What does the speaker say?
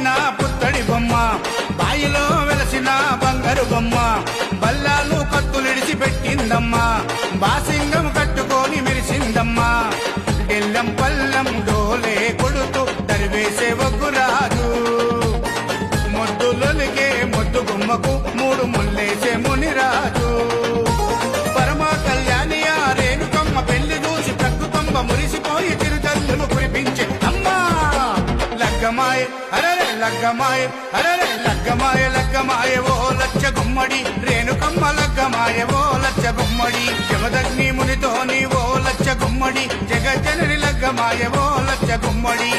పుట్టిన పుత్తడి బొమ్మ, బాయిలో వెలసిన బంగారు బొమ్మ, బల్లాలు కత్తులిడిచి పెట్టిందమ్మా, బాసింగం కట్టుకొని మెరిసిందమ్మా, ఎల్లం పల్లం డోలే కొడుతూ తరివేసే ఒగ్గురాజు, మొద్దులొలిగే మొద్దు గుమ్మకు మూడు ముల్లేసే మునిరాజు, పరమ కళ్యాణి ఆ రేణుకమ్మ పెళ్లి చూసి ప్రకృతంబ మురిసిపోయి చిరుతల్లులు కురిపించే అమ్మా లగ్గమాయ అరే లగ్గమాయ అరే లగ్గమాయ లగ్గమాయ ఓ లచ్చ గుమ్మడి, రేణుకమ్మ లగ్గమాయ ఓ లచ్చ గుమ్మడి, జమదగ్ని మునితోని ఓ లచ్చ గుమ్మడి, జగజ్జనని లగ్గమాయ ఓ లచ్చ గుమ్మడి.